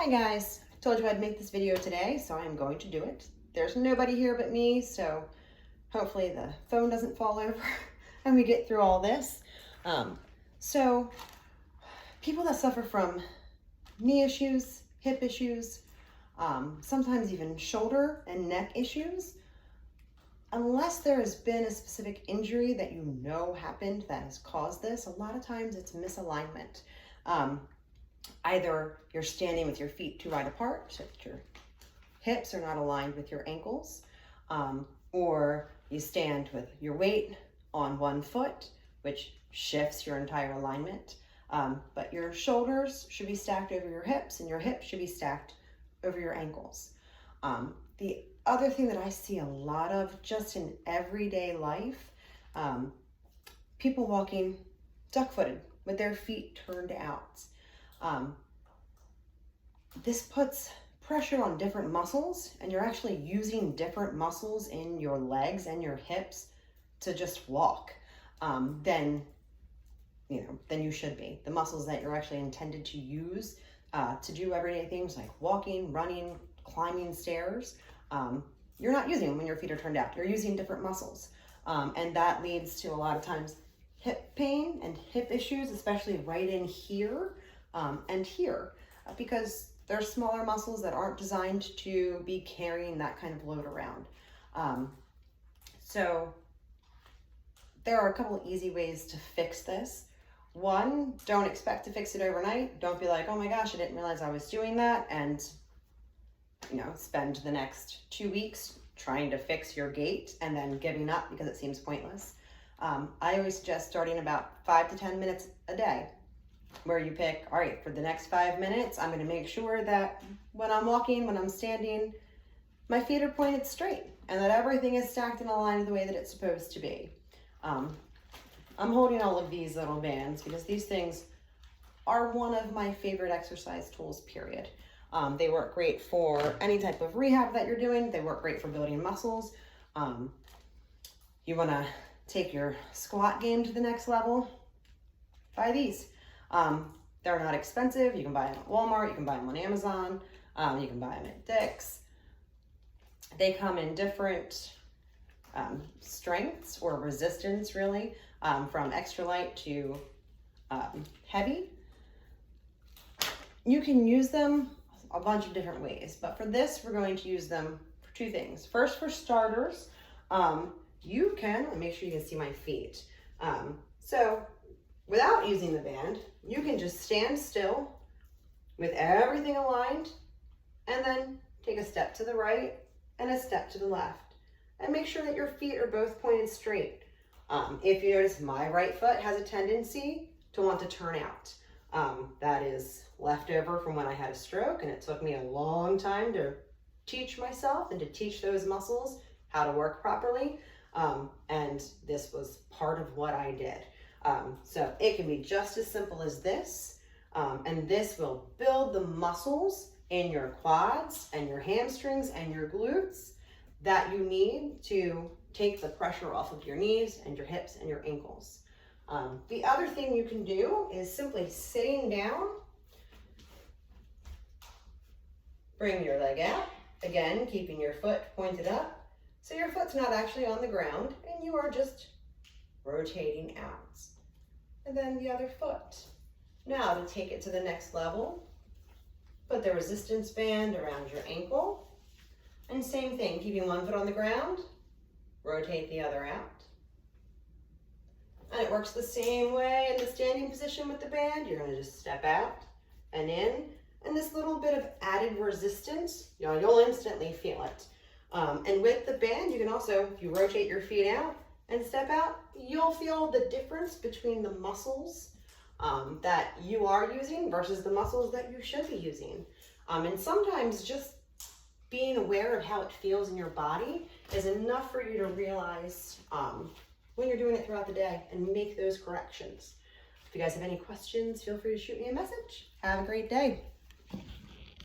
Hi guys, I told you I'd make this video today, so I'm going to do it. There's nobody here but me, so hopefully the phone doesn't fall over and we get through all this. So people that suffer from knee issues, hip issues, sometimes even shoulder and neck issues, unless there has been a specific injury that you know happened that has caused this, a lot of times it's misalignment. Either you're standing with your feet too wide apart, so that your hips are not aligned with your ankles, or you stand with your weight on one foot, which shifts your entire alignment. But your shoulders should be stacked over your hips, and your hips should be stacked over your ankles. The other thing that I see a lot of just in everyday life, people walking duck-footed with their feet turned out. This puts pressure on different muscles, and you're actually using different muscles in your legs and your hips to just walk than you should be. The muscles that you're actually intended to use to do everyday things like walking, running, climbing stairs, you're not using them when your feet are turned out. You're using different muscles, and that leads to a lot of times hip pain and hip issues, especially right in here and here, because there's smaller muscles that aren't designed to be carrying that kind of load around. So there are a couple of easy ways to fix this. One, don't expect to fix it overnight. Don't be like, oh my gosh, I didn't realize I was doing that, and spend the next 2 weeks trying to fix your gait and then giving up because it seems pointless. I always suggest starting about 5 to 10 minutes a day, where you pick, all right, for the next 5 minutes, I'm going to make sure that when I'm walking, when I'm standing, my feet are pointed straight and that everything is stacked and aligned the way that it's supposed to be. I'm holding all of these little bands because these things are one of my favorite exercise tools, period. They work great for any type of rehab that you're doing. They work great for building muscles. You want to take your squat game to the next level, buy these. They're not expensive. You can buy them at Walmart, you can buy them on Amazon, you can buy them at Dick's. They come in different strengths or resistance, really, from extra light to heavy. You can use them a bunch of different ways, but for this, we're going to use them for two things. First, for starters, you can, make sure you can see my feet. So without using the band, you can just stand still with everything aligned and then take a step to the right and a step to the left. And make sure that your feet are both pointed straight. If you notice, my right foot has a tendency to want to turn out. That is left over from when I had a stroke, and it took me a long time to teach myself and to teach those muscles how to work properly. And this was part of what I did. So it can be just as simple as this, and this will build the muscles in your quads and your hamstrings and your glutes that you need to take the pressure off of your knees and your hips and your ankles. The other thing you can do is simply sitting down, bring your leg out, again, keeping your foot pointed up, so your foot's not actually on the ground and you are just rotating out. And then the other foot. Now to take it to the next level, put the resistance band around your ankle, and same thing, keeping one foot on the ground, rotate the other out. And it works the same way in the standing position with the band. You're going to just step out and in, and this little bit of added resistance, you'll instantly feel it. And with the band, you can also, if you rotate your feet out and step out, you'll feel the difference between the muscles that you are using versus the muscles that you should be using. And sometimes just being aware of how it feels in your body is enough for you to realize when you're doing it throughout the day and make those corrections. If you guys have any questions, feel free to shoot me a message. Have a great day.